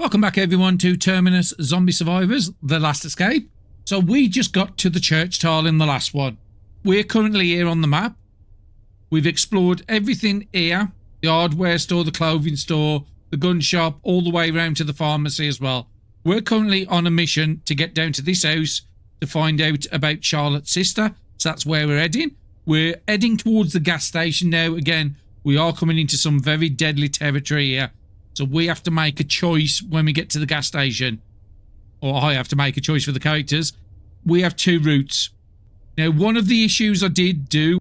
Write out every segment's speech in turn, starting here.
Welcome back everyone to Terminus Zombie Survivors, The Last Escape. So we just got to the church tile in the last one. We're currently here on the map. We've explored everything here. The hardware store, the clothing store, the gun shop, all the way around to the pharmacy as well. We're currently on a mission to get down to this house to find out about Charlotte's sister. So that's where we're heading. We're heading towards the gas station now. Again, we are coming into some very deadly territory here. So we have to make a choice when we get to the gas station. Or I have to make a choice for the characters. We have two routes. Now, one of the issues I did do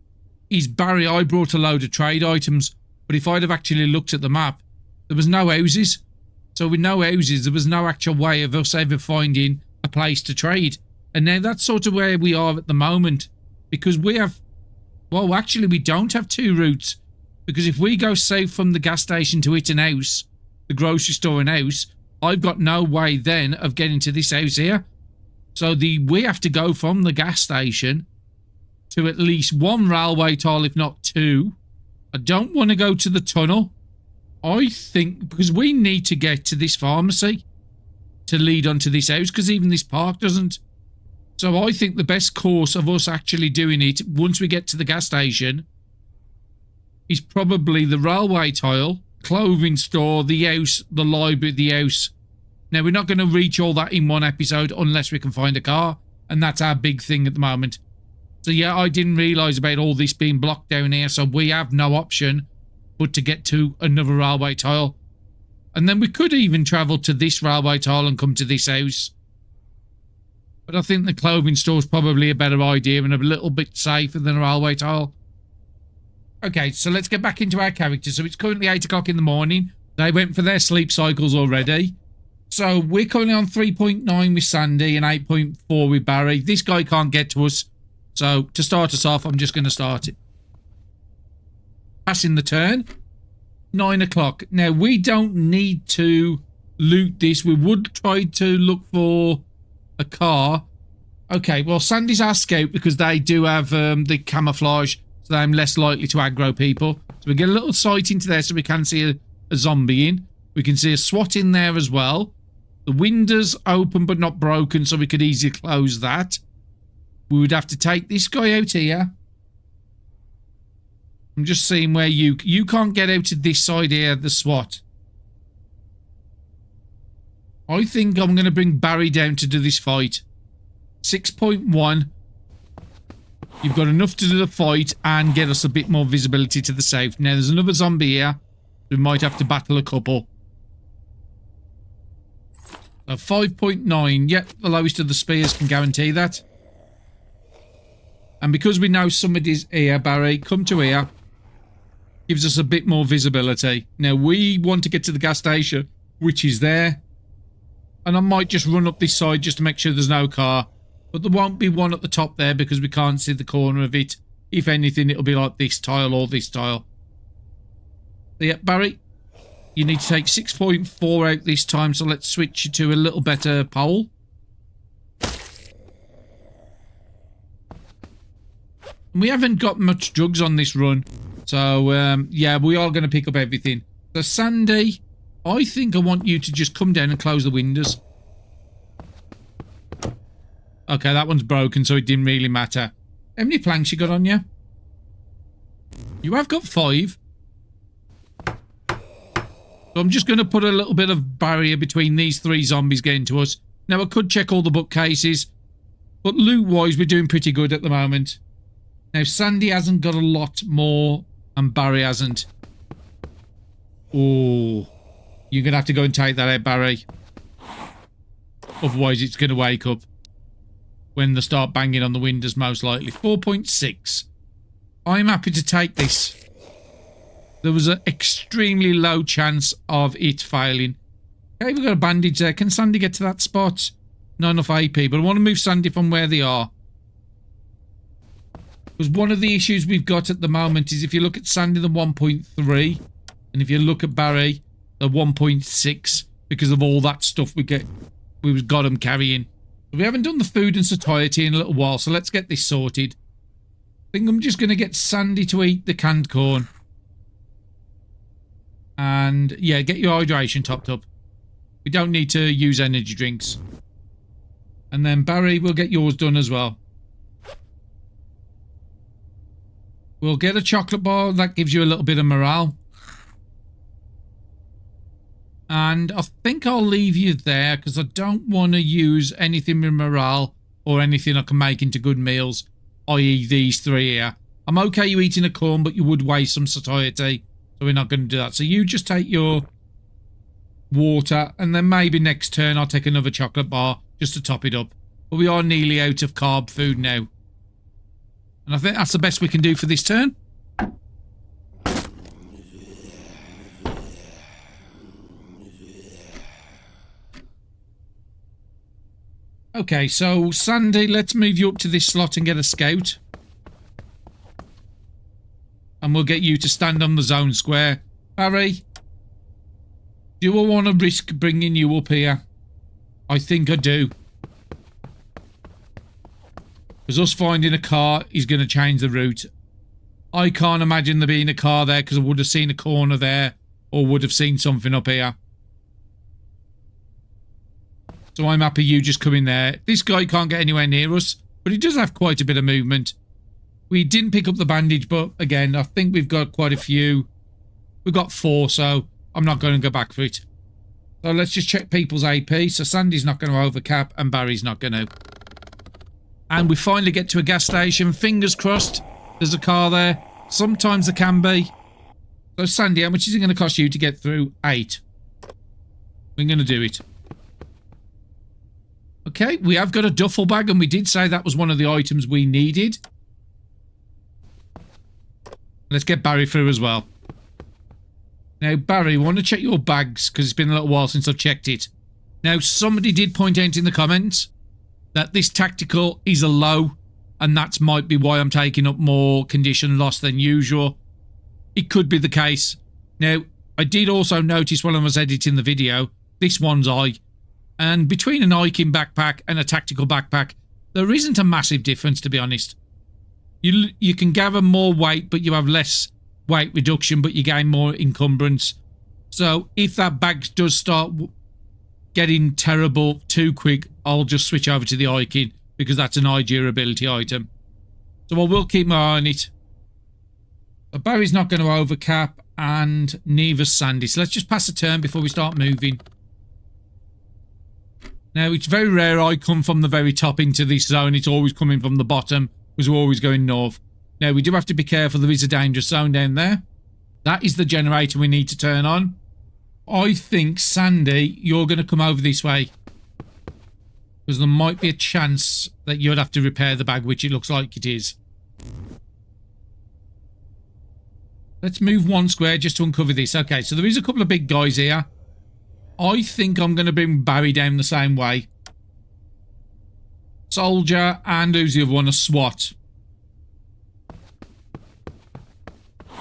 is Barry, I brought a load of trade items. But if I'd have actually looked at the map, there was no houses. So with no houses, there was no actual way of us ever finding a place to trade. And now that's sort of where we are at the moment. Because we have... Well, actually, we don't have two routes. Because if we go south from the gas station to hit an house, the grocery store and house, I've got no way then of getting to this house here. So we have to go from the gas station to at least one railway tile, if not two. I don't want to go to the tunnel. I think because we need to get to this pharmacy to lead onto this house, because even this park doesn't. So I think the best course of us actually doing it once we get to the gas station is probably the railway tile, clothing store, the house, the library, the house. Now, we're not going to reach all that in one episode unless we can find a car, and that's our big thing at the moment. So yeah, I didn't realise about all this being blocked down here, so we have no option but to get to another railway tile. And then we could even travel to this railway tile and come to this house. But I think the clothing store is probably a better idea and a little bit safer than a railway tile. Okay, so let's get back into our characters. So it's currently 8 o'clock in the morning. They went for their sleep cycles already. So we're currently on 3.9 with Sandy and 8.4 with Barry. This guy can't get to us. So to start us off, I'm just going to start it. Passing the turn. 9 o'clock. Now, we don't need to loot this. We would try to look for a car. Okay, well, Sandy's our scout because they do have the camouflage. So I'm less likely to aggro people. So we get a little sight into there so we can see a zombie in. We can see a SWAT in there as well. The window's open but not broken, so we could easily close that. We would have to take this guy out here. I'm just seeing where you can't get out to this side here, the SWAT. I think I'm going to bring Barry down to do this fight. 6.1. You've got enough to do the fight and get us a bit more visibility to the south. Now, there's another zombie here. We might have to battle a couple. 5.9. Yep, the lowest of the spears can guarantee that. And because we know somebody's here, Barry, come to here. Gives us a bit more visibility. Now, we want to get to the gas station, which is there. And I might just run up this side just to make sure there's no car. But there won't be one at the top there because we can't see the corner of it. If anything, it'll be like this tile or this tile. So yeah, Barry, you need to take 6.4 out this time. So let's switch you to a little better pole. And we haven't got much drugs on this run. So, yeah, we are going to pick up everything. So, Sandy, I think I want you to just come down and close the windows. Okay, that one's broken, so it didn't really matter. How many planks you got on you? You have got 5. So I'm just going to put a little bit of barrier between these 3 zombies getting to us. Now, I could check all the bookcases, but loot-wise, we're doing pretty good at the moment. Now, Sandy hasn't got a lot more, and Barry hasn't. Oh, you're going to have to go and take that out, Barry. Otherwise, it's going to wake up when they start banging on the windows, most likely. 4.6. I'm happy to take this. There was an extremely low chance of it failing. Okay, we've got a bandage there. Can Sandy get to that spot? Not enough AP, but I want to move Sandy from where they are. Because one of the issues we've got at the moment is if you look at Sandy, the 1.3, and if you look at Barry, the 1.6, because of all that stuff we've got them carrying. We haven't done the food and satiety in a little while, so let's get this sorted. I think I'm just going to get Sandy to eat the canned corn. And, yeah, get your hydration topped up. We don't need to use energy drinks. And then Barry, we'll get yours done as well. We'll get a chocolate bar. That gives you a little bit of morale. And I think I'll leave you there because I don't want to use anything with morale or anything I can make into good meals, i.e. these three here. I'm okay you eating a corn, but you would waste some satiety, so we're not going to do that. So you just take your water, and then maybe next turn I'll take another chocolate bar just to top it up. But we are nearly out of carb food now. And I think that's the best we can do for this turn. Okay, so Sandy, let's move you up to this slot and get a scout. And we'll get you to stand on the zone square. Barry, do I want to risk bringing you up here? I think I do. Because us finding a car is going to change the route. I can't imagine there being a car there because I would have seen a corner there or would have seen something up here. So I'm happy you just come in there. This guy can't get anywhere near us, but he does have quite a bit of movement. We didn't pick up the bandage, but again, I think we've got quite a few. We've got 4, so I'm not going to go back for it. So let's just check people's AP. So Sandy's not going to overcap and Barry's not going to. And we finally get to a gas station. Fingers crossed there's a car there. Sometimes there can be. So Sandy, how much is it going to cost you to get through? 8. We're going to do it. Okay, we have got a duffel bag, and we did say that was one of the items we needed. Let's get Barry through as well. Now, Barry, I want to check your bags, because it's been a little while since I've checked it. Now, somebody did point out in the comments that this tactical is a low, and that might be why I'm taking up more condition loss than usual. It could be the case. Now, I did also notice while I was editing the video, this one's high. And between an hiking backpack and a tactical backpack, there isn't a massive difference, to be honest. You can gather more weight, but you have less weight reduction, but you gain more encumbrance. So if that bag does start getting terrible too quick, I'll just switch over to the hiking, because that's an high durability item. So I will keep my eye on it. But Barry's not going to overcap, and neither's Sandy. So let's just pass a turn before we start moving. Now, it's very rare I come from the very top into this zone. It's always coming from the bottom, because we're always going north. Now, we do have to be careful. There is a dangerous zone down there. That is the generator we need to turn on. I think, Sandy, you're going to come over this way. Because there might be a chance that you'd have to repair the bag, which it looks like it is. Let's move one square just to uncover this. Okay, so there is a couple of big guys here. I think I'm going to bring Barry down the same way. Soldier, and who's the other one? A SWAT.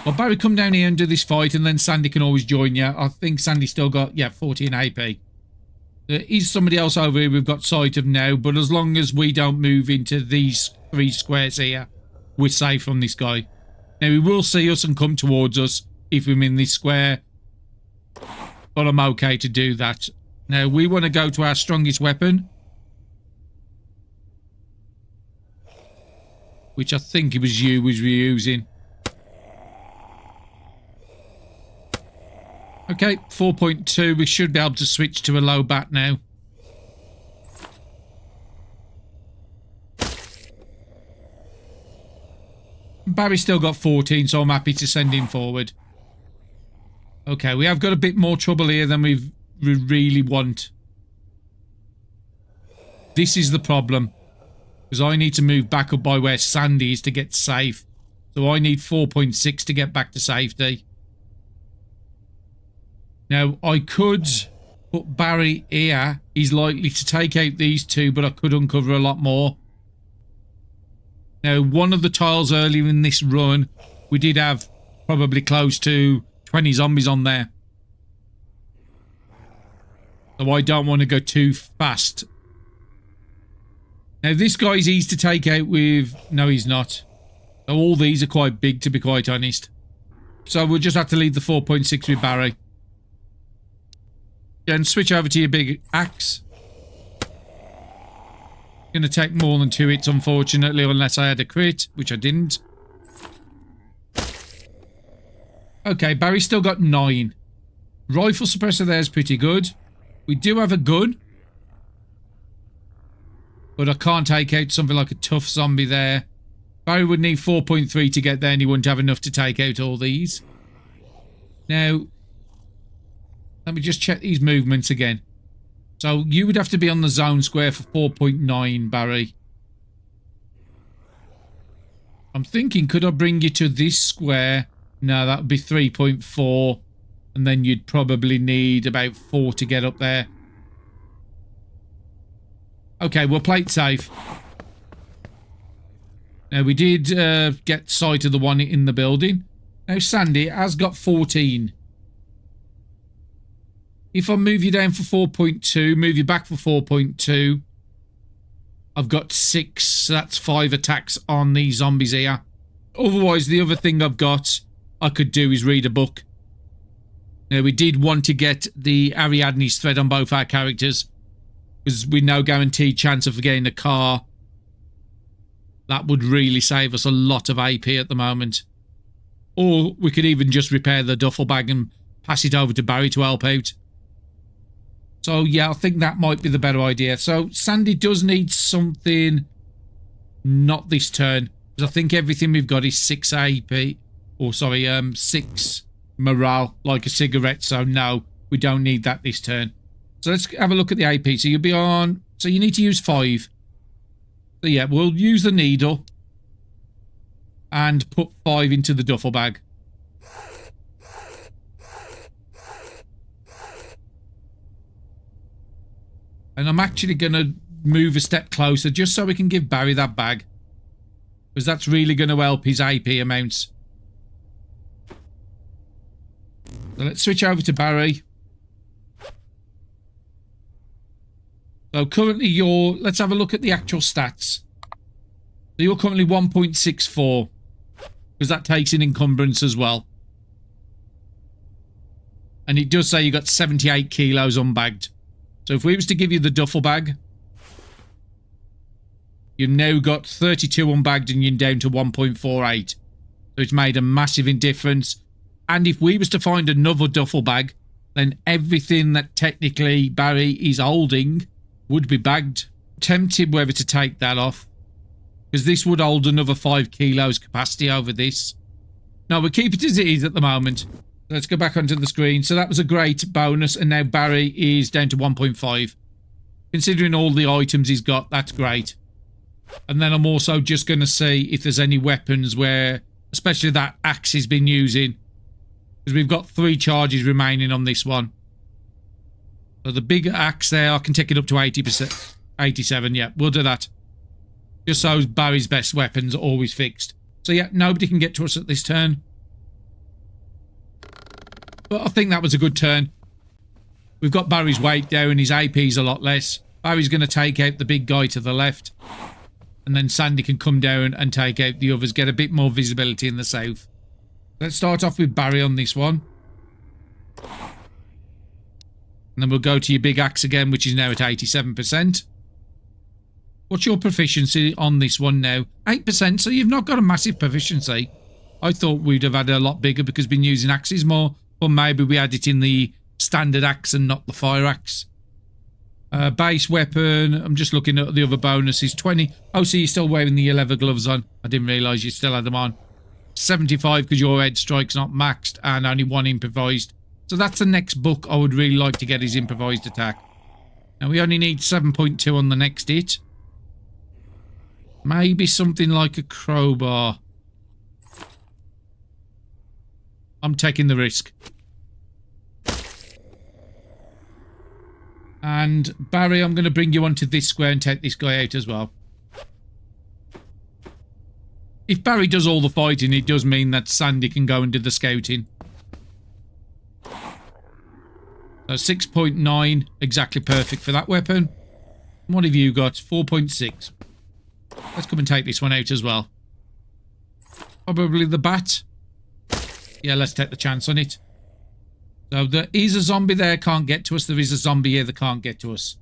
Well, Barry, come down here and do this fight, and then Sandy can always join you. I think Sandy's still got, 14 AP. There is somebody else over here we've got sight of now, but as long as we don't move into these 3 squares here, we're safe from this guy. Now, he will see us and come towards us if we're in this square, but I'm okay to do that. Now, we want to go to our strongest weapon, which I think it was you was using. Okay, 4.2. We should be able to switch to a low bat now. Barry's still got 14, so I'm happy to send him forward. Okay, we have got a bit more trouble here than we really want. This is the problem. Because I need to move back up by where Sandy is to get safe. So I need 4.6 to get back to safety. Now, I could put Barry here. He's likely to take out these 2, but I could uncover a lot more. Now, one of the tiles earlier in this run, we did have probably close to 20 zombies on there. So I don't want to go too fast. Now, this guy's easy to take out with... No, he's not. So all these are quite big, to be quite honest. So we'll just have to leave the 4.6 with Barry. Then switch over to your big axe. Going to take more than 2 hits, unfortunately, unless I had a crit, which I didn't. Okay, Barry's still got 9. Rifle suppressor there is pretty good. We do have a gun. But I can't take out something like a tough zombie there. Barry would need 4.3 to get there, and he wouldn't have enough to take out all these. Now, let me just check these movements again. So you would have to be on the zone square for 4.9, Barry. I'm thinking, could I bring you to this square? No, that would be 3.4. And then you'd probably need about 4 to get up there. Okay, we'll play it safe. Now, we did get sight of the one in the building. Now, Sandy has got 14. If I move you down for 4.2, move you back for 4.2, I've got 6. So that's 5 attacks on these zombies here. Otherwise, the other thing I've got I could do is read a book. Now, we did want to get the Ariadne's thread on both our characters, because we know guaranteed chance of getting a car. That would really save us a lot of AP at the moment. Or we could even just repair the duffel bag and pass it over to Barry to help out. So yeah, I think that might be the better idea. So Sandy does need something not this turn, because I think everything we've got is 6 AP. Or sorry, 6 morale, like a cigarette. So no, we don't need that this turn. So let's have a look at the AP. So you'll be on... So you need to use 5. So yeah, we'll use the needle and put 5 into the duffel bag. And I'm actually going to move a step closer just so we can give Barry that bag, because that's really going to help his AP amounts. So let's switch over to Barry. So currently you're... Let's have a look at the actual stats. So you're currently 1.64. Because that takes in encumbrance as well. And it does say you got 78 kilos unbagged. So if we was to give you the duffel bag, you've now got 32 unbagged and you're down to 1.48. So it's made a massive difference. And if we was to find another duffel bag, then everything that technically Barry is holding would be bagged. Tempted whether to take that off, because this would hold another 5 kilos capacity over this. No, we'll keep it as it is at the moment. Let's go back onto the screen. So that was a great bonus, and now Barry is down to 1.5. Considering all the items he's got, that's great. And then I'm also just going to see if there's any weapons where, especially that axe he's been using, because we've got 3 charges remaining on this one. So the big axe there, I can take it up to 80%. 87, yeah, we'll do that. Just so Barry's best weapons are always fixed. So yeah, nobody can get to us at this turn. But I think that was a good turn. We've got Barry's weight down, his AP's a lot less. Barry's going to take out the big guy to the left. And then Sandy can come down and take out the others, get a bit more visibility in the south. Let's start off with Barry on this one. And then we'll go to your big axe again, which is now at 87%. What's your proficiency on this one now? 8%, so you've not got a massive proficiency. I thought we'd have had a lot bigger because we've been using axes more. But maybe we had it in the standard axe and not the fire axe. Base weapon, I'm just looking at the other bonuses. 20. Oh, so you're still wearing the leather gloves on. I didn't realise you still had them on. 75 because your head strike's not maxed and only 1 improvised. So that's the next book I would really like to get, his improvised attack. Now we only need 7.2 on the next hit. Maybe something like a crowbar. I'm taking the risk. And Barry, I'm going to bring you onto this square and take this guy out as well. If Barry does all the fighting, it does mean that Sandy can go and do the scouting. So 6.9, exactly perfect for that weapon. What have you got? 4.6. Let's come and take this one out as well. Probably the bat. Yeah, let's take the chance on it. So there is a zombie there, can't get to us. There is a zombie here that can't get to us.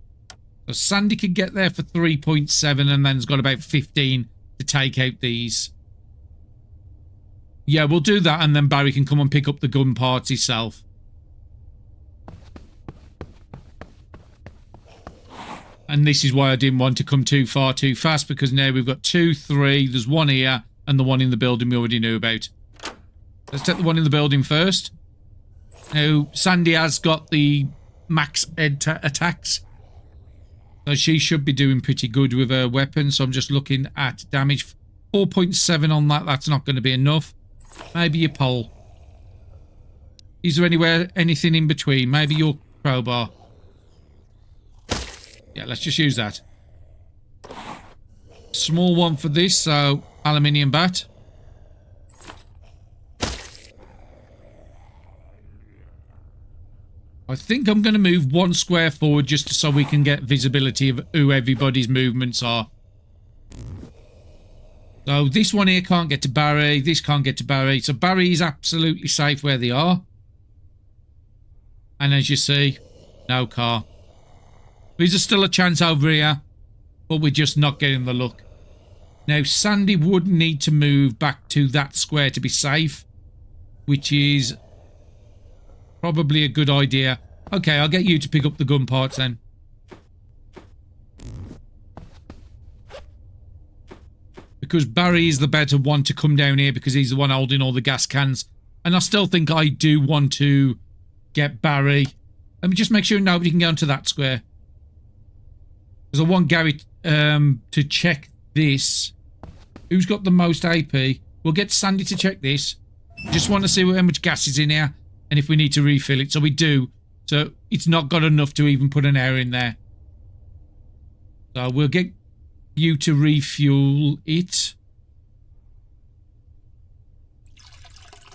So Sandy could get there for 3.7 and then has got about 15 to take out these. Yeah, we'll do that and then Barry can come and pick up the gun parts himself. And this is why I didn't want to come too far too fast, because now we've got 2, 3, there's one here and the one in the building we already knew about. Let's take the one in the building first. Now, Sandy has got the max attacks. So she should be doing pretty good with her weapon. So I'm just looking at damage. 4.7 on that. That's not going to be enough. Maybe your pole. Is there anything in between? Maybe your crowbar. Yeah, let's just use that. Small one for this, so aluminium bat. I think I'm going to move 1 square forward just so we can get visibility of who everybody's movements are. So this one here can't get to Barry. This can't get to Barry. So Barry is absolutely safe where they are. And as you see, no car. There's still a chance over here, but we're just not getting the look. Now, Sandy would need to move back to that square to be safe, which is probably a good idea. Okay, I'll get you to pick up the gun parts then. Because Barry is the better one to come down here because he's the one holding all the gas cans. And I still think I do want to get Barry. Let me just make sure nobody can get onto that square. Because I want Gary to check this. Who's got the most AP? We'll get Sandy to check this. Just want to see how much gas is in here and if we need to refill it. So we do. So it's not got enough to even put an air in there. So we'll get you to refuel it.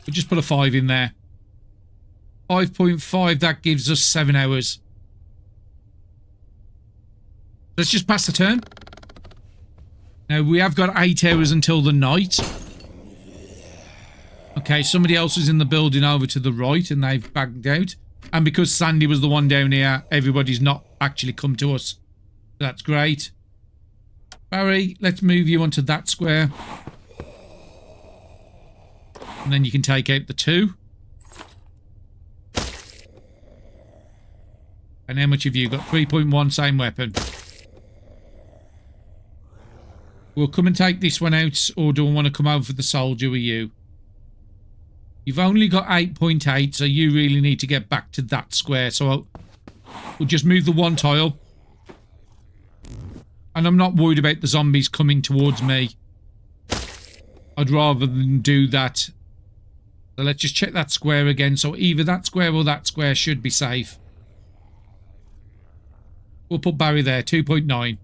We'll just put a 5 in there. 5.5, that gives us 7 hours. Let's just pass the turn. Now, we have got 8 hours until the night. Okay, somebody else is in the building over to the right and they've bagged out. And because Sandy was the one down here, everybody's not actually come to us. That's great. Barry, let's move you onto that square. And then you can take out the 2. And how much have you got? 3.1, same weapon. We'll come and take this one out, or do I want to come over for the soldier with you? You've only got 8.8, so you really need to get back to that square. So we'll just move the 1 tile. And I'm not worried about the zombies coming towards me. I'd rather than do that. So let's just check that square again. So either that square or that square should be safe. We'll put Barry there, 2.9.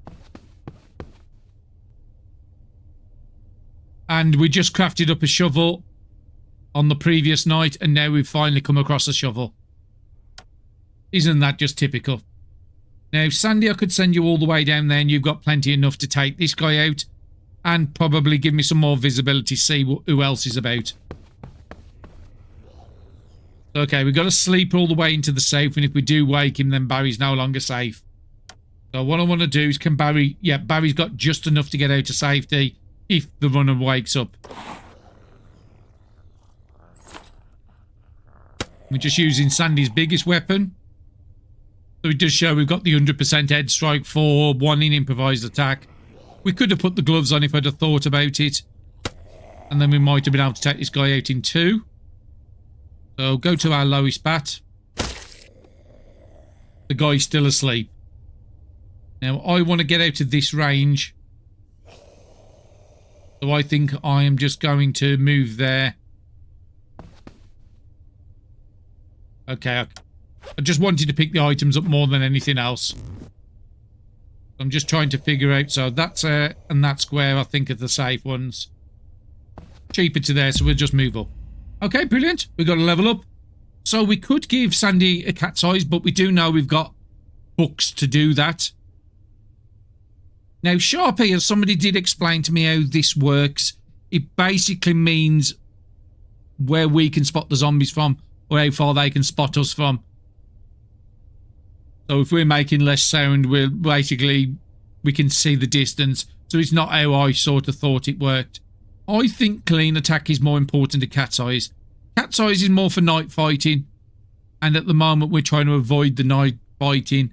And we just crafted up a shovel on the previous night, and now we've finally come across a shovel. Isn't that just typical? Now, Sandy, I could send you all the way down there, and you've got plenty enough to take this guy out, and probably give me some more visibility, see who else is about. Okay, we've got to sleep all the way into the safe, and if we do wake him, then Barry's no longer safe. So what I want to do is, can Barry... Yeah, Barry's got just enough to get out of safety if the runner wakes up. We're just using Sandy's biggest weapon. So it does show we've got the 100% head strike for 1 in improvised attack. We could have put the gloves on if I'd have thought about it. And then we might have been able to take this guy out in 2. So go to our lowest bat. The guy's still asleep. Now I want to get out of this range. So I think I am just going to move there. Okay, I just wanted to pick the items up more than anything else. I'm just trying to figure out. So that's and that square I think are the safe ones. Cheaper to there, so we'll just move up. Okay, brilliant. We've got to level up. So we could give Sandy a cat size, but we do know we've got books to do that. Now, Sharpie, as somebody did explain to me how this works, it basically means where we can spot the zombies from. or how far they can spot us from. So if we're making less sound, we can see the distance. So it's not how I sort of thought it worked. I think clean attack is more important to cat's eyes. Cat's eyes is more for night fighting. And at the moment we're trying to avoid the night fighting.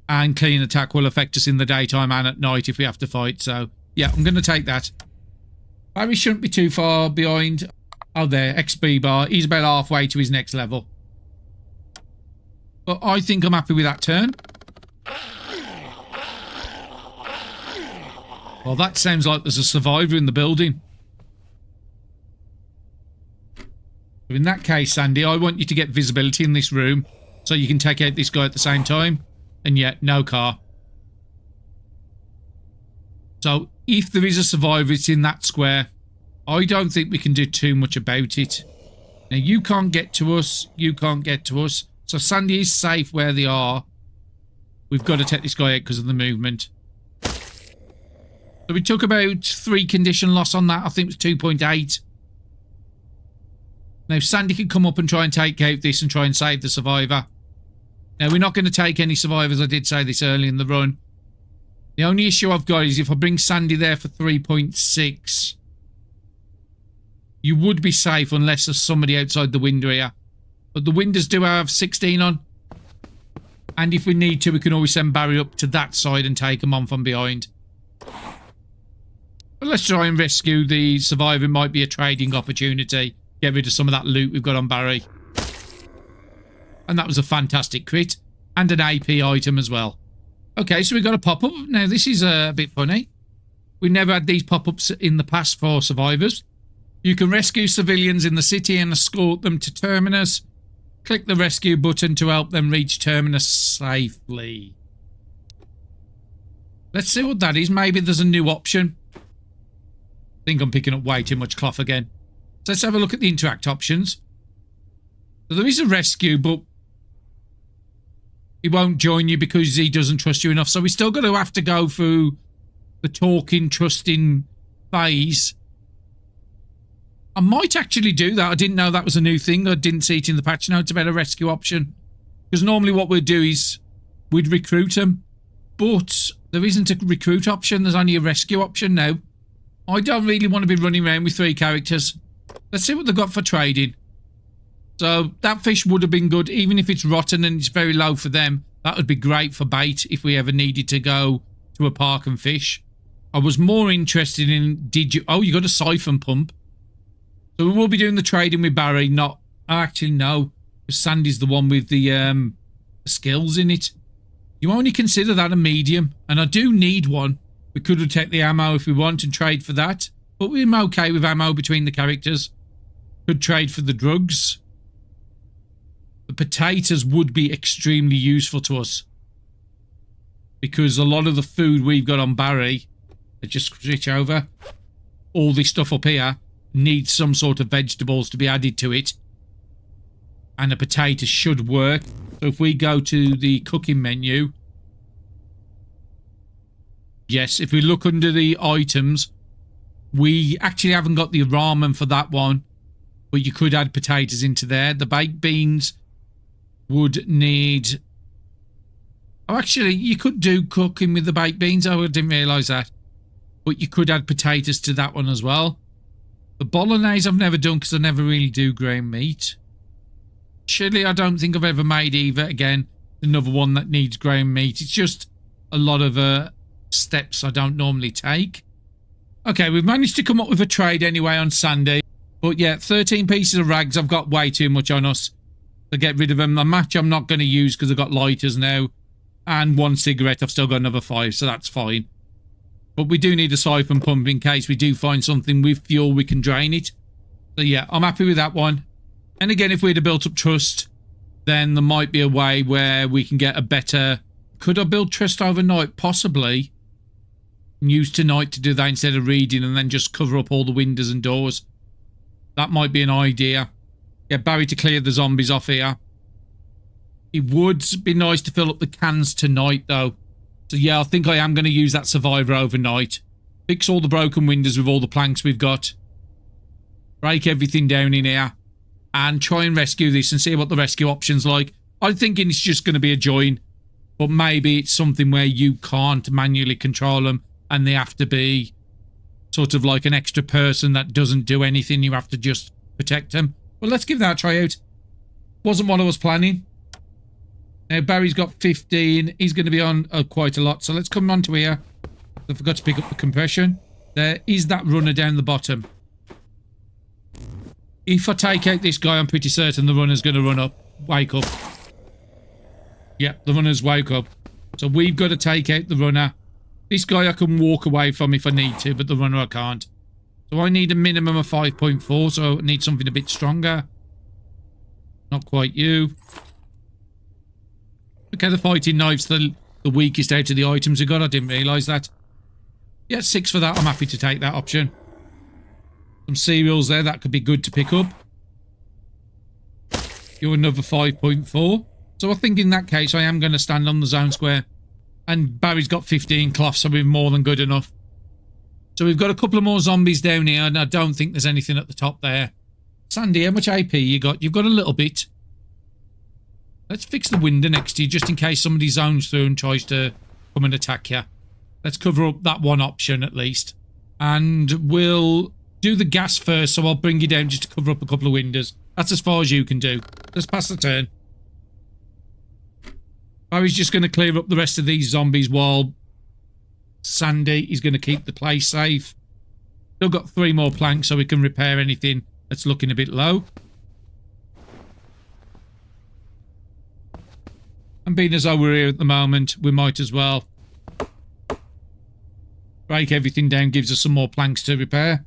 And clean attack will affect us in the daytime and at night if we have to fight. So yeah, I'm going to take that. Barry shouldn't be too far behind. Oh, there, XP bar. He's about halfway to his next level. But I think I'm happy with that turn. Well, that sounds like there's a survivor in the building. In that case, Sandy, I want you to get visibility in this room so you can take out this guy at the same time. And yet, no car. So, if there is a survivor, it's in that square. I don't think we can do too much about it. Now, you can't get to us. You can't get to us. So, Sandy is safe where they are. We've got to take this guy out because of the movement. So, we took about 3 condition loss on that. I think it was 2.8. Now, Sandy can come up and try and take out this and try and save the survivor. Now, we're not going to take any survivors. I did say this early in the run. The only issue I've got is if I bring Sandy there for 3.6, you would be safe unless there's somebody outside the window here. But the windows do have 16 on. And if we need to, we can always send Barry up to that side and take him on from behind. But let's try and rescue the survivor. It might be a trading opportunity. Get rid of some of that loot we've got on Barry. And that was a fantastic crit. And an AP item as well. Okay, so we've got a pop-up. Now, this is a bit funny. We never had these pop-ups in the past for survivors. You can rescue civilians in the city and escort them to Terminus. Click the rescue button to help them reach Terminus safely. Let's see what that is. Maybe there's a new option. I think I'm picking up way too much cloth again. So let's have a look at the interact options. So there is a rescue, but he won't join you because he doesn't trust you enough. So we still got to have to go through the talking, trusting phase. I might actually do that. I didn't know that was a new thing. I didn't see it in the patch notes about a rescue option. Because normally what we'd do is we'd recruit them. But there isn't a recruit option. There's only a rescue option now. I don't really want to be running around with 3 characters. Let's see what they've got for trading. So that fish would have been good, even if it's rotten and it's very low for them. That would be great for bait if we ever needed to go to a park and fish. I was more interested in, oh, you got a siphon pump. So we will be doing the trading with Barry, not, actually no, because Sandy's the one with the skills in it. You only consider that a medium, and I do need one. We could have taken the ammo if we want and trade for that, but we're okay with ammo between the characters. Could trade for the drugs. The potatoes would be extremely useful to us. Because a lot of the food we've got on Barry, let's just switch over, all this stuff up here, needs some sort of vegetables to be added to it. And a potato should work. So if we go to the cooking menu, yes, if we look under the items, we actually haven't got the ramen for that one. But you could add potatoes into there. The baked beans would need... Oh, actually, you could do cooking with the baked beans. I didn't realise that. But you could add potatoes to that one as well. The bolognese I've never done because I never really do ground meat. Chili I don't think I've ever made either. Again, another one that needs ground meat. It's just a lot of steps I don't normally take. Okay, we've managed to come up with a trade anyway on Sandy. But yeah, 13 pieces of rags. I've got way too much on us to get rid of them. The match I'm not going to use because I've got lighters now. And 1 cigarette. I've still got another 5, so that's fine. But we do need a siphon pump in case we do find something with fuel we can drain it. So yeah, I'm happy with that one. And again, if we'd have built up trust, then there might be a way where we can get a better... Could I build trust overnight? Possibly. And use tonight to do that instead of reading and then just cover up all the windows and doors. That might be an idea. Get Barry to clear the zombies off here. It would be nice to fill up the cans tonight though. So yeah, I think I am going to use that survivor overnight. Fix all the broken windows with all the planks we've got. Break everything down in here. and try and rescue this and see what the rescue option's like. I'm thinking it's just going to be a join, but maybe it's something where you can't manually control them and they have to be sort of like an extra person that doesn't do anything. You have to just protect them. Well, let's give that a try out. Wasn't what I was planning. Now, Barry's got 15. He's going to be on quite a lot. So let's come on to here. I forgot to pick up the compression. There is that runner down the bottom. If I take out this guy, I'm pretty certain the runner's going to run up. Wake up. Yeah, the runner's woke up. So we've got to take out the runner. This guy I can walk away from if I need to, but the runner I can't. So I need a minimum of 5.4, so I need something a bit stronger. Not quite you. Okay, the fighting knife's the weakest out of the items we got. I didn't realise that. Yeah, 6 for that. I'm happy to take that option. Some cereals there. That could be good to pick up. You're another 5.4. So I think in that case, I am going to stand on the zone square. And Barry's got 15 cloths, so we're more than good enough. So we've got a couple of more zombies down here, and I don't think there's anything at the top there. Sandy, how much AP you got? You've got a little bit. Let's fix the window next to you, just in case somebody zones through and tries to come and attack you. Let's cover up that one option at least. And we'll do the gas first, so I'll bring you down just to cover up a couple of windows. That's as far as you can do. Let's pass the turn. Barry's just going to clear up the rest of these zombies while Sandy is going to keep the place safe. Still got 3 more planks so we can repair anything that's looking a bit low. And being as though we're here at the moment, we might as well break everything down, gives us some more planks to repair.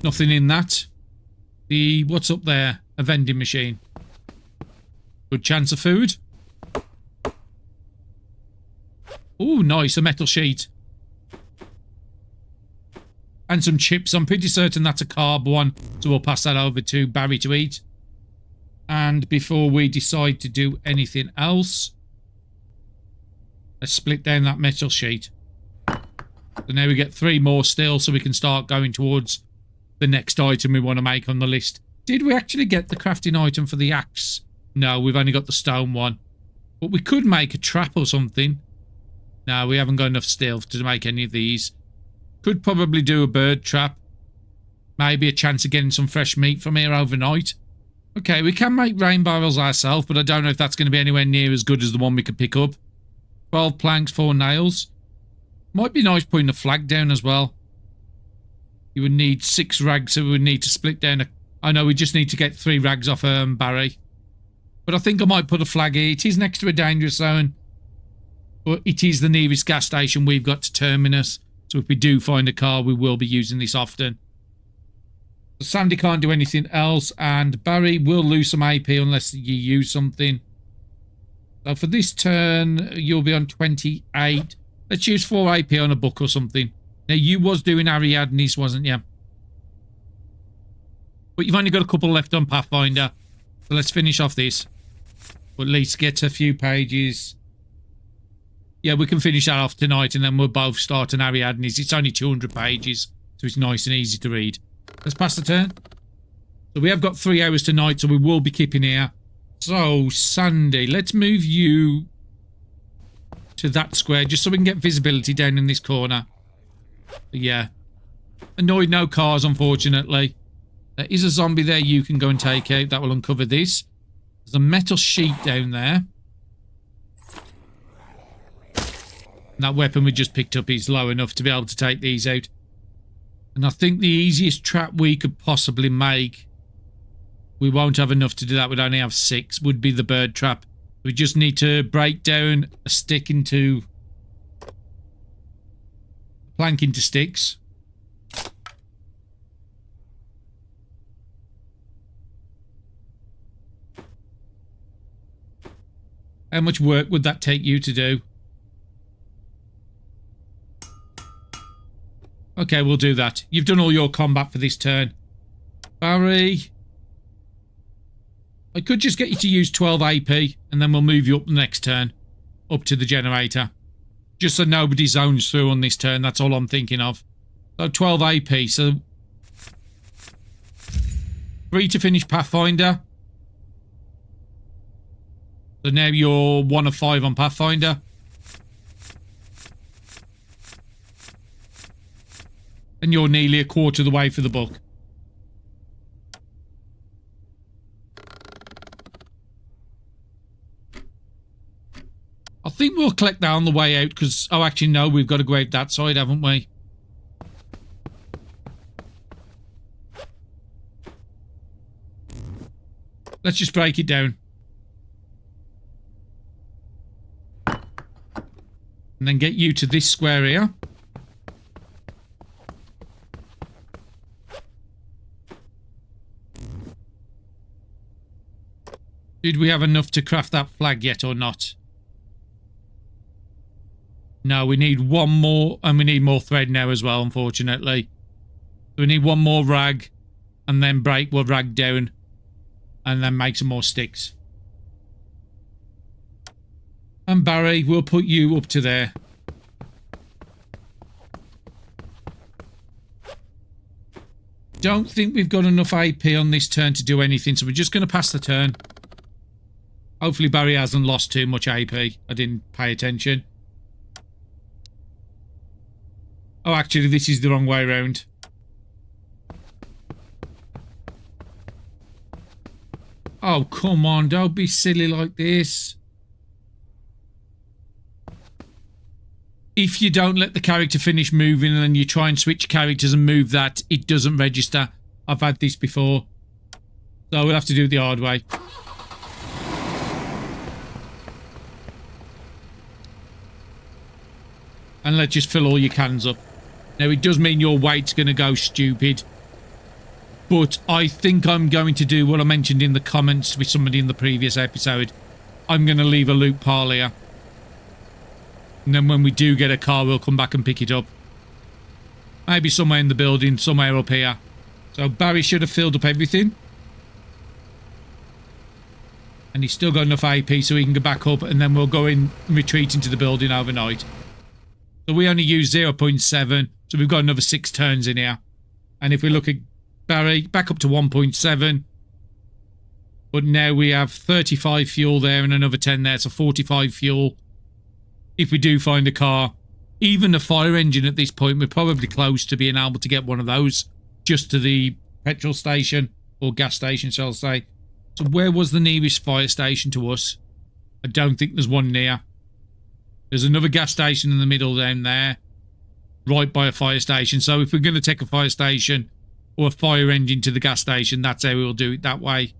Nothing in that. What's up there? A vending machine. Good chance of food. Oh, nice. A metal sheet. And some chips. I'm pretty certain that's a carb one. So we'll pass that over to Barry to eat. And before we decide to do anything else, let's split down that metal sheet. So now we get 3 more still, so we can start going towards the next item we want to make on the list. Did we actually get the crafting item for the axe? No, we've only got the stone one. But we could make a trap or something. No, we haven't got enough steel to make any of these. Could probably do a bird trap. Maybe a chance of getting some fresh meat from here overnight. Okay, we can make rain barrels ourselves, but I don't know if that's going to be anywhere near as good as the one we could pick up. 12 planks, 4 nails. Might be nice putting a flag down as well. You would need 6 rags, so we would need to split down I know we just need to get 3 rags off Barry. But I think I might put a flag here. It is next to a dangerous zone. But it is the nearest gas station we've got to Terminus. So if we do find a car, we will be using this often. So Sandy can't do anything else. And Barry will lose some AP unless you use something. So for this turn, you'll be on 28. Let's use 4 AP on a book or something. Now, you was doing Ariadne's, wasn't you? But you've only got a couple left on Pathfinder. So let's finish off this. Or at least get a few pages. Yeah, we can finish that off tonight and then we'll both start an Ariadne's. It's only 200 pages, so it's nice and easy to read. Let's pass the turn. So we have got 3 hours tonight, so we will be keeping here. So, Sandy, let's move you to that square just so we can get visibility down in this corner. Yeah. Annoyed, no cars, unfortunately. There is a zombie there you can go and take out. That will uncover this. There's a metal sheet down there. And that weapon we just picked up is low enough to be able to take these out. And I think the easiest trap we could possibly make, we won't have enough to do that, we'd only have 6, would be the bird trap. We just need to break down a stick into... a plank into sticks. How much work would that take you to do? Okay, we'll do that. You've done all your combat for this turn. Barry. I could just get you to use 12 AP and then we'll move you up the next turn. Up to the generator. Just so nobody zones through on this turn. That's all I'm thinking of. So 12 AP. So 3 to finish Pathfinder. So now you're 1 of 5 on Pathfinder. And you're nearly a quarter of the way for the book. I think we'll collect that on the way out because... Oh, actually, no. We've got to go out that side, haven't we? Let's just break it down. And then get you to this square here. Did we have enough to craft that flag yet or not? No, we need one more, and we need more thread now as well, unfortunately. So we need one more rag, and then break what rag down, and then make some more sticks. And Barry, we'll put you up to there. Don't think we've got enough AP on this turn to do anything, so we're just going to pass the turn. Hopefully Barry hasn't lost too much AP. I didn't pay attention. Oh, actually, this is the wrong way around. Oh, come on. Don't be silly like this. If you don't let the character finish moving and then you try and switch characters and move that, it doesn't register. I've had this before. So we'll have to do it the hard way. And let's just fill all your cans up. Now, it does mean your weight's going to go stupid. But I think I'm going to do what I mentioned in the comments with somebody in the previous episode. I'm going to leave a loot pile here. And then when we do get a car, we'll come back and pick it up. Maybe somewhere in the building, somewhere up here. So Barry should have filled up everything. And he's still got enough AP so he can go back up. And then we'll go in and retreat into the building overnight. So we only use 0.7. So we've got another 6 turns in here. And if we look at Barry, back up to 1.7. But now we have 35 fuel there and another 10 there. So 45 fuel. If we do find a car. Even a fire engine at this point, we're probably close to being able to get one of those. Just to the petrol station. Or gas station, shall I say. So where was the nearest fire station to us? I don't think there's one near. There's another gas station in the middle down there. Right by a fire station. So if we're going to take a fire station or a fire engine to the gas station, that's how we'll do it that way.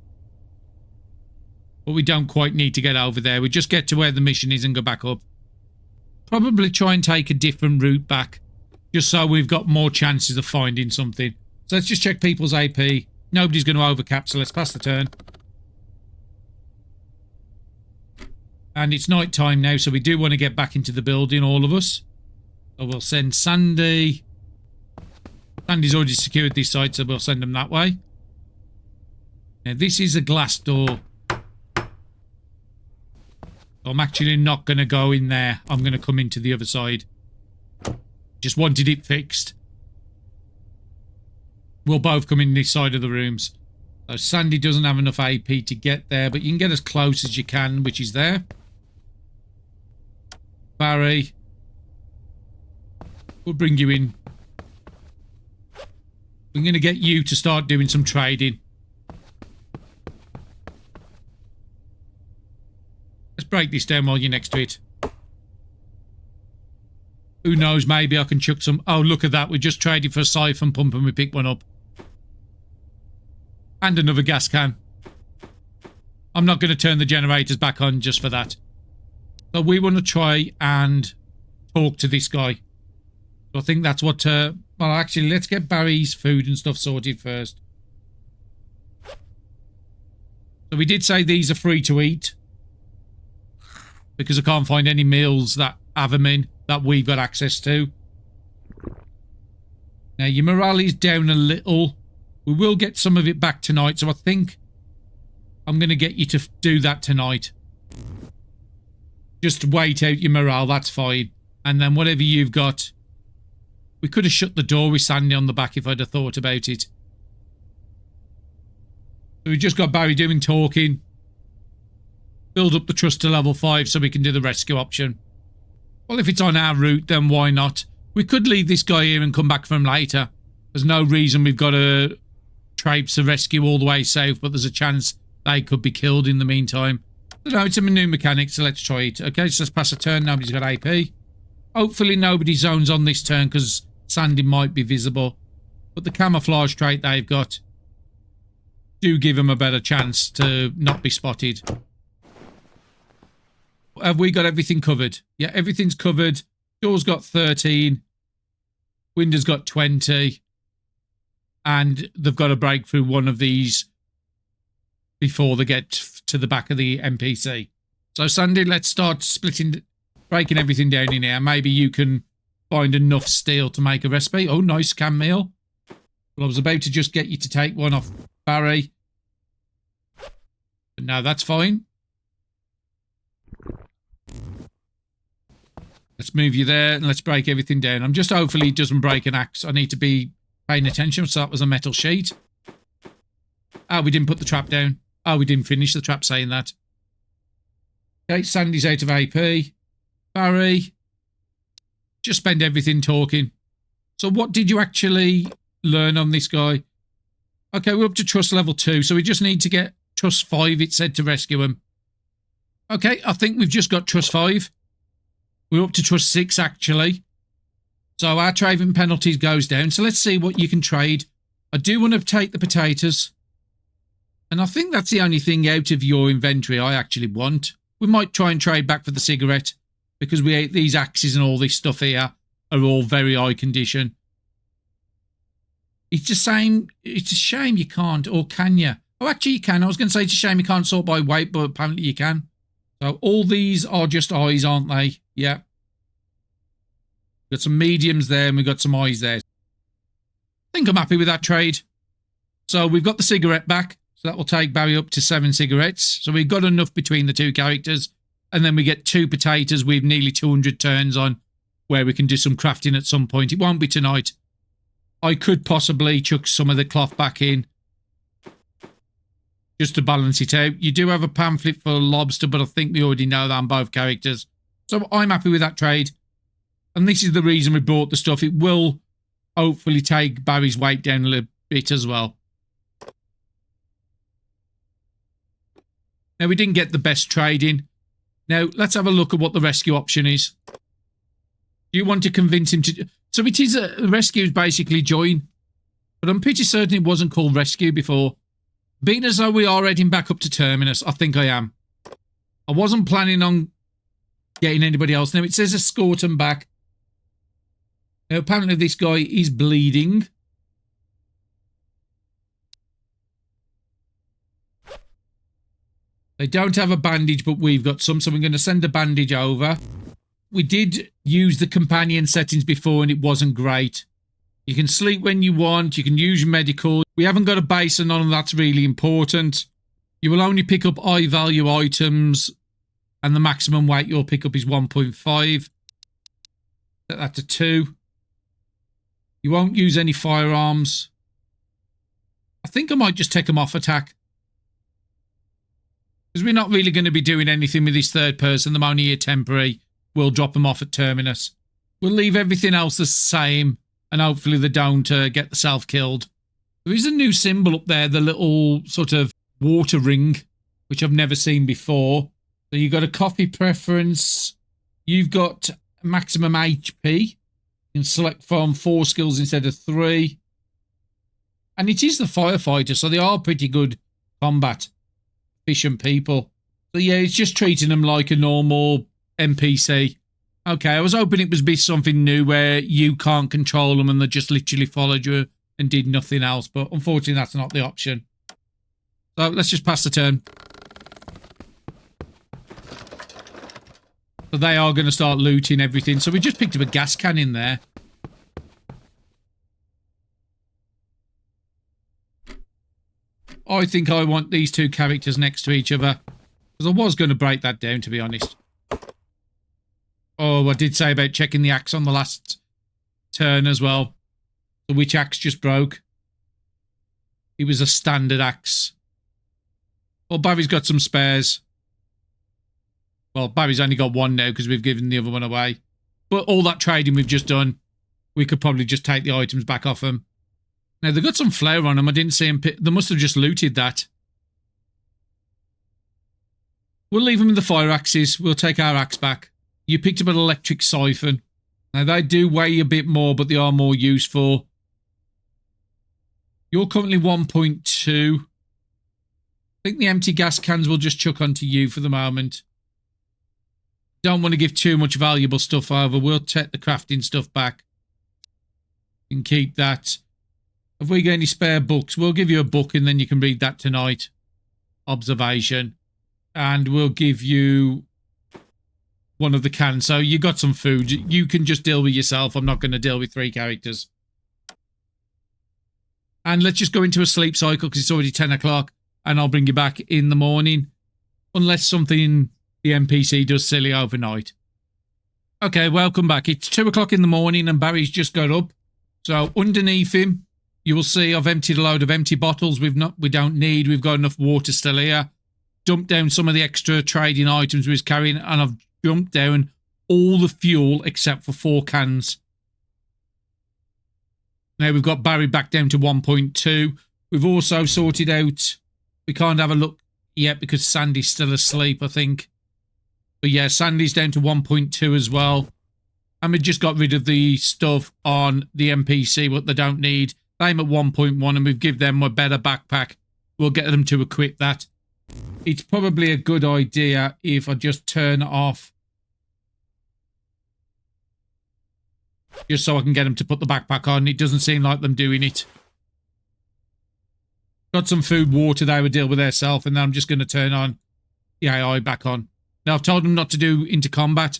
But we don't quite need to get over there. We just get to where the mission is and go back up. Probably try and take a different route back. Just so we've got more chances of finding something. So let's just check people's AP. Nobody's going to overcap, so let's pass the turn. And it's night time now, so we do want to get back into the building, all of us. So we'll send Sandy. Sandy's already secured this site, so we'll send them that way. Now, this is a glass door. I'm actually not going to go in there. I'm going to come into the other side. Just wanted it fixed. We'll both come in this side of the rooms. So Sandy doesn't have enough AP to get there, but you can get as close as you can, which is there. Barry. We'll bring you in. We're going to get you to start doing some trading. Let's break this down while you're next to it. Who knows, maybe I can chuck some... Oh, look at that. We just traded for a siphon pump and we picked one up. And another gas can. I'm not going to turn the generators back on just for that. So we want to try and talk to this guy. So I think that's what... well, actually, let's get Barry's food and stuff sorted first. So we did say these are free to eat. Because I can't find any meals that have them in that we've got access to. Now, your morale is down a little. We will get some of it back tonight, so I think I'm going to get you to do that tonight. Just wait out your morale, that's fine. And then whatever you've got... We could have shut the door with Sandy on the back if I'd have thought about it. So we just got Barry doing talking. Build up the trust to level 5 so we can do the rescue option. Well, if it's on our route, then why not? We could leave this guy here and come back for him later. There's no reason we've got to traipse the rescue all the way south, but there's a chance they could be killed in the meantime. But no, it's a new mechanic, so let's try it. Okay, so let's pass a turn. Nobody's got AP. Hopefully nobody zones on this turn because Sandy might be visible. But the camouflage trait they've got do give them a better chance to not be spotted. Have we got everything covered? Yeah, everything's covered. Door's got 13. Window's got 20. And they've got to break through one of these before they get to the back of the NPC. So Sandy, let's start breaking everything down in here. Maybe you can find enough steel to make a recipe. Oh, nice canned meal. Well, I was about to just get you to take one off Barry. But no, that's fine. Let's move you there and let's break everything down. I'm just hopefully it doesn't break an axe. I need to be paying attention. So that was a metal sheet. Oh, we didn't put the trap down. Oh, we didn't finish the trap saying that. Okay, Sandy's out of AP. Barry. Just spend everything talking. So what did you actually learn on this guy? Okay, we're up to trust level 2. So we just need to get trust 5, it said, to rescue him. Okay, I think we've just got trust 5. We're up to trust 6, actually. So our trading penalties goes down. So let's see what you can trade. I do want to take the potatoes. And I think that's the only thing out of your inventory I actually want. We might try and trade back for the cigarette. Because we ate these axes and all this stuff here are all very high condition. It's the same. It's a shame you can't. Or can you? Oh, actually you can. I was going to say it's a shame you can't sort by weight, but apparently you can. So all these are just eyes, aren't they? Yeah. Got some mediums there and we've got some eyes there. I think I'm happy with that trade. So we've got the cigarette back. So that will take Barry up to 7 cigarettes. So we've got enough between the two characters. And then we get 2 potatoes with nearly 200 turns on where we can do some crafting at some point. It won't be tonight. I could possibly chuck some of the cloth back in just to balance it out. You do have a pamphlet for lobster, but I think we already know that on both characters. So I'm happy with that trade. And this is the reason we bought the stuff. It will hopefully take Barry's weight down a little bit as well. Now, we didn't get the best trading. Now, let's have a look at what the rescue option is. Do you want to convince him to... So it is rescue is basically join. But I'm pretty certain it wasn't called rescue before. Being as though we are heading back up to Terminus, I think I am. I wasn't planning on getting anybody else. Now, it says escort him back. Now, apparently this guy is bleeding. They don't have a bandage, but we've got some, so we're going to send a bandage over. We did use the companion settings before, and it wasn't great. You can sleep when you want. You can use medical. We haven't got a base, and none of that's really important. You will only pick up high-value items, and the maximum weight you'll pick up is 1.5. Set that to 2. You won't use any firearms. I think I might just take them off attack. Because we're not really going to be doing anything with this third person. They're only here temporary. We'll drop them off at Terminus. We'll leave everything else the same. And hopefully they don't get themselves killed. There is a new symbol up there. The little sort of water ring. Which I've never seen before. So you've got a coffee preference. You've got maximum HP. You can select from 4 skills instead of 3. And it is the firefighter. So they are pretty good combat. Efficient people. So yeah, it's just treating them like a normal NPC. Okay, I was hoping it would be something new where you can't control them and they just literally followed you and did nothing else. But unfortunately, that's not the option. So let's just pass the turn. So they are going to start looting everything. So we just picked up a gas can in there. I think I want these 2 characters next to each other. Because I was going to break that down, to be honest. Oh, I did say about checking the axe on the last turn as well. So which axe just broke? It was a standard axe. Well, Barry's got some spares. Well, Barry's only got one now because we've given the other one away. But all that trading we've just done, we could probably just take the items back off them. Now, they've got some flair on them. I didn't see them. They must have just looted that. We'll leave them in the fire axes. We'll take our axe back. You picked up an electric siphon. Now, they do weigh a bit more, but they are more useful. You're currently 1.2. I think the empty gas cans will just chuck onto you for the moment. Don't want to give too much valuable stuff over. We'll take the crafting stuff back. You can keep that. Have we got any spare books? We'll give you a book and then you can read that tonight. Observation. And we'll give you one of the cans. So you got some food. You can just deal with yourself. I'm not going to deal with 3 characters. And let's just go into a sleep cycle because it's already 10 o'clock. And I'll bring you back in the morning. Unless something the NPC does silly overnight. Okay, welcome back. It's 2 o'clock in the morning and Barry's just got up. So underneath him, you will see I've emptied a load of empty bottles we don't need. We've got enough water still here. Dumped down some of the extra trading items we was carrying, and I've dumped down all the fuel except for 4 cans. Now we've got Barry back down to 1.2. We've also sorted out, we can't have a look yet because Sandy's still asleep, I think. But yeah, Sandy's down to 1.2 as well. And we just got rid of the stuff on the NPC, what they don't need. I'm at 1.1 and we've given them a better backpack. We'll get them to equip that. It's probably a good idea if I just turn off. Just so I can get them to put the backpack on. It doesn't seem like them doing it. Got some food, water, they would deal with themselves. And then I'm just going to turn on the AI back on. Now I've told them not to do into combat.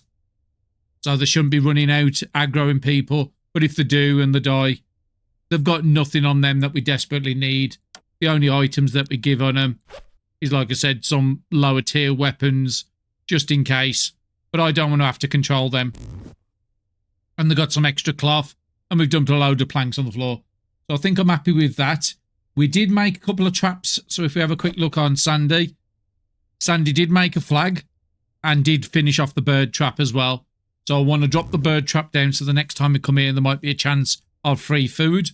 So they shouldn't be running out, aggroing people. But if they do and they die, they've got nothing on them that we desperately need. The only items that we give on them is, like I said, some lower tier weapons, just in case. But I don't want to have to control them. And they've got some extra cloth, and we've dumped a load of planks on the floor. So I think I'm happy with that. We did make a couple of traps, so if we have a quick look on Sandy. Sandy did make a flag, and did finish off the bird trap as well. So I want to drop the bird trap down so the next time we come here, there might be a chance of free food.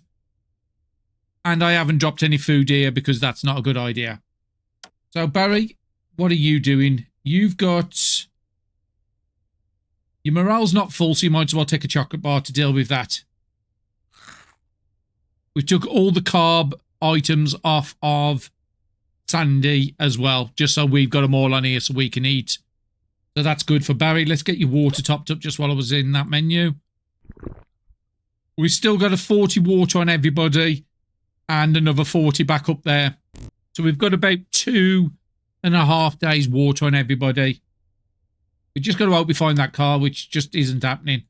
And I haven't dropped any food here because that's not a good idea. So Barry, what are you doing? You've got... Your morale's not full, so you might as well take a chocolate bar to deal with that. We took all the carb items off of Sandy as well, just so we've got them all on here so we can eat. So that's good for Barry. Let's get your water topped up just while I was in that menu. We've still got a 40 water on everybody and another 40 back up there. So we've got about 2.5 days water on everybody. We just got to hope we find that car, which just isn't happening.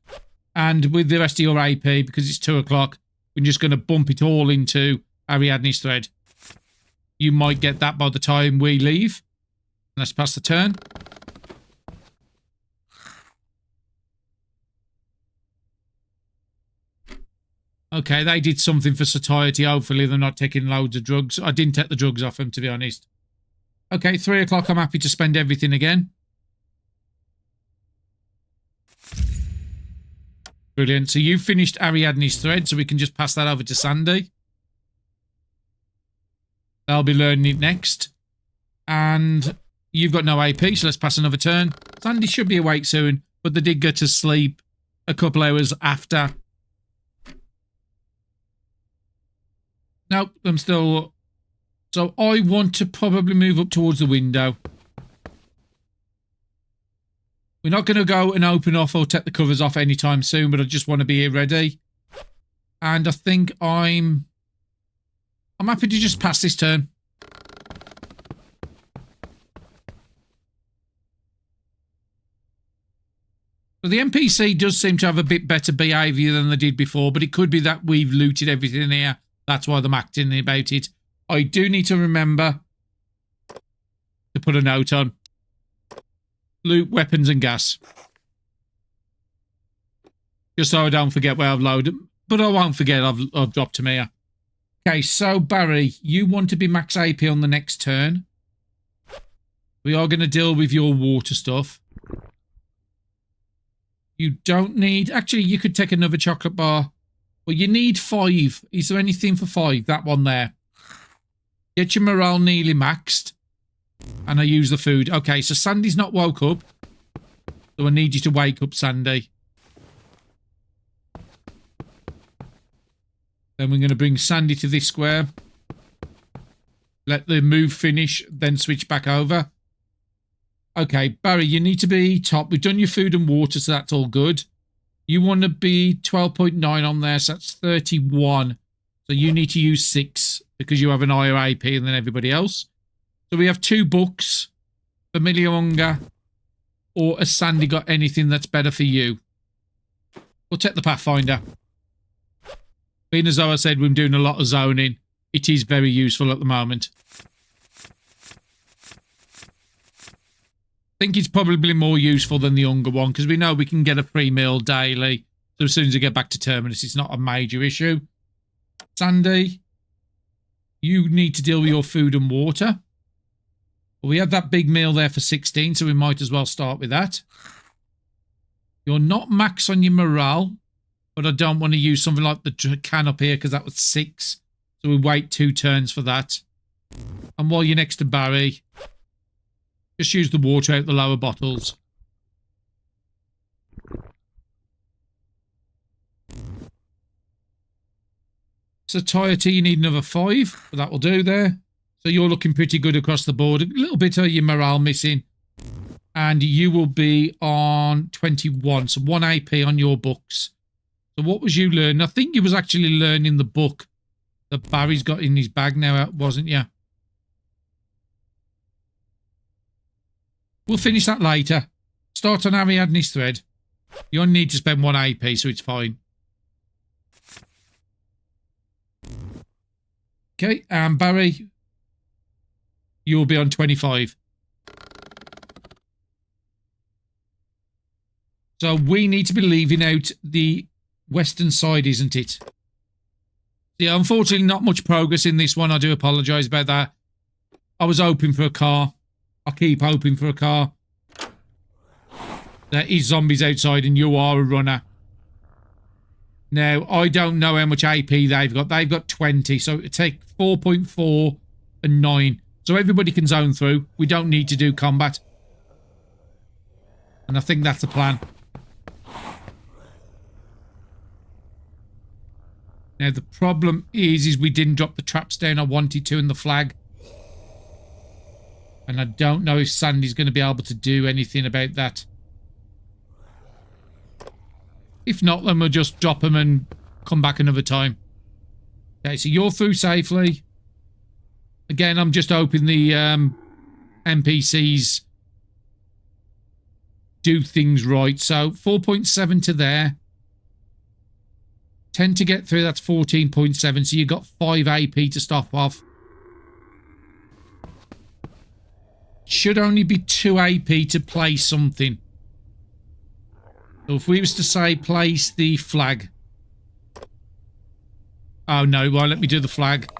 And with the rest of your AP, because it's 2 o'clock, we're just going to bump it all into Ariadne's thread. You might get that by the time we leave. Let's pass the turn. Okay, they did something for satiety. Hopefully they're not taking loads of drugs. I didn't take the drugs off them, to be honest. Okay, 3 o'clock, I'm happy to spend everything again. Brilliant. So you finished Ariadne's thread, so we can just pass that over to Sandy. They'll be learning it next. And you've got no AP, so let's pass another turn. Sandy should be awake soon, but they did go to sleep a couple hours after. Nope, I'm still... So I want to probably move up towards the window. We're not going to go and open off or take the covers off anytime soon, but I just want to be here ready. And I think I'm happy to just pass this turn. So the NPC does seem to have a bit better behaviour than they did before, but it could be that we've looted everything here. That's why they're acting about it. I do need to remember to put a note on. Loot, weapons and gas. Just so I don't forget where I've loaded. But I won't forget I've dropped them here. Okay, so Barry, you want to be max AP on the next turn. We are going to deal with your water stuff. You don't need... Actually, you could take another chocolate bar. Well, you need 5. Is there anything for 5? That one there. Get your morale nearly maxed. And I use the food. Okay, so Sandy's not woke up. So I need you to wake up, Sandy. Then we're going to bring Sandy to this square. Let the move finish, then switch back over. Okay, Barry, you need to be top. We've done your food and water, so that's all good. You want to be 12.9 on there, so that's 31. So you need to use 6 because you have an higher AP than everybody else. So we have 2 books, Familiar Hunger, or has Sandy got anything that's better for you? We'll take the Pathfinder. Being as though I said we're doing a lot of zoning, it is very useful at the moment. I think it's probably more useful than the Hunger one because we know we can get a free meal daily. So as soon as we get back to Terminus, it's not a major issue. Sandy, you need to deal with your food and water. We have that big meal there for 16, so we might as well start with that. You're not max on your morale, but I don't want to use something like the can up here because that was 6. So we wait 2 turns for that. And while you're next to Barry, just use the water out the lower bottles. Satiety, you need another 5, but that will do there. So you're looking pretty good across the board. A little bit of your morale missing. And you will be on 21. So 1 AP on your books. So what was you learning? I think you was actually learning the book that Barry's got in his bag now, wasn't you? We'll finish that later. Start on Ariadne's thread. You only need to spend 1 AP, so it's fine. Okay, and Barry, you'll be on 25. So we need to be leaving out the western side, isn't it? Yeah, unfortunately, not much progress in this one. I do apologise about that. I was hoping for a car. I keep hoping for a car. There is zombies outside and you are a runner. Now, I don't know how much AP they've got. They've got 20, so it take 4.4 and 9. So everybody can zone through. We don't need to do combat. And I think that's the plan. Now, the problem is we didn't drop the traps down I wanted to in the flag. And I don't know if Sandy's going to be able to do anything about that. If not, then we'll just drop them and come back another time. Okay, so you're through safely. Again, I'm just hoping the NPCs do things right. So 4.7 to there. 10 to get through, that's 14.7. So you got 5 AP to stop off. Should only be 2 AP to place something. So if we was to say place the flag. Oh no, well let me do the flag.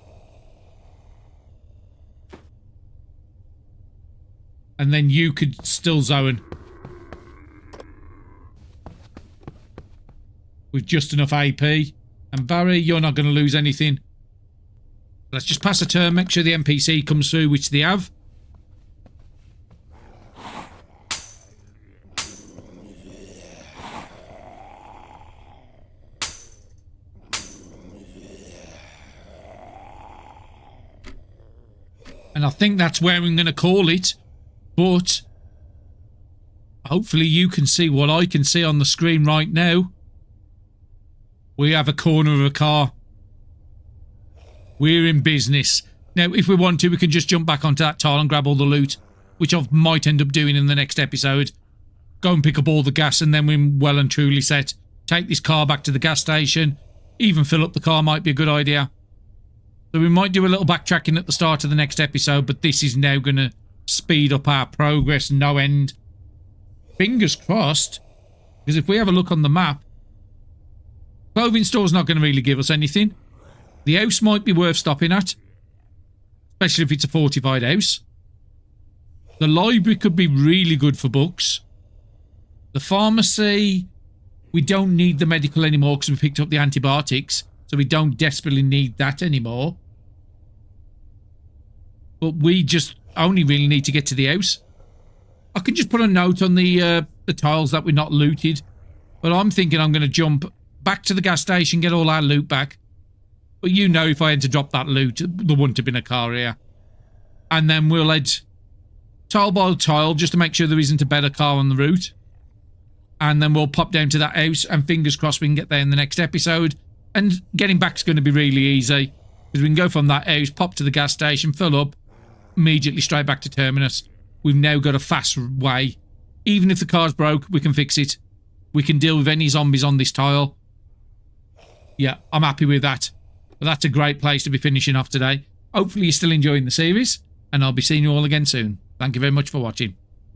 And then you could still zone. With just enough AP. And Barry, you're not going to lose anything. Let's just pass a turn, make sure the NPC comes through, which they have. And I think that's where I'm going to call it. But hopefully you can see what I can see on the screen right now. We have a corner of a car. We're in business. Now, if we want to, we can just jump back onto that tile and grab all the loot, which I might end up doing in the next episode. Go and pick up all the gas and then we're well and truly set. Take this car back to the gas station. Even fill up the car might be a good idea. So we might do a little backtracking at the start of the next episode, but this is now going to speed up our progress no end. Fingers crossed, because if we have a look on the map, clothing store's not going to really give us anything. The house might be worth stopping at, especially if it's a fortified house. The library could be really good for books. The pharmacy, we don't need the medical anymore because we picked up the antibiotics. So we don't desperately need that anymore. But we just only really need to get to the house. I could just put a note on the tiles that we're not looted. But I'm thinking I'm going to jump back to the gas station, get all our loot back. But you know, if I had to drop that loot, there wouldn't have been a car here. And then we'll head tile by tile just to make sure there isn't a better car on the route. And then we'll pop down to that house and fingers crossed we can get there in the next episode. And getting back is going to be really easy. Because we can go from that house, pop to the gas station, fill up, immediately straight back to Terminus. We've now got a fast way. Even if the car's broke, we can fix it. We can deal with any zombies on this tile. Yeah, I'm happy with that. But that's a great place to be finishing off today. Hopefully you're still enjoying the series. And I'll be seeing you all again soon. Thank you very much for watching.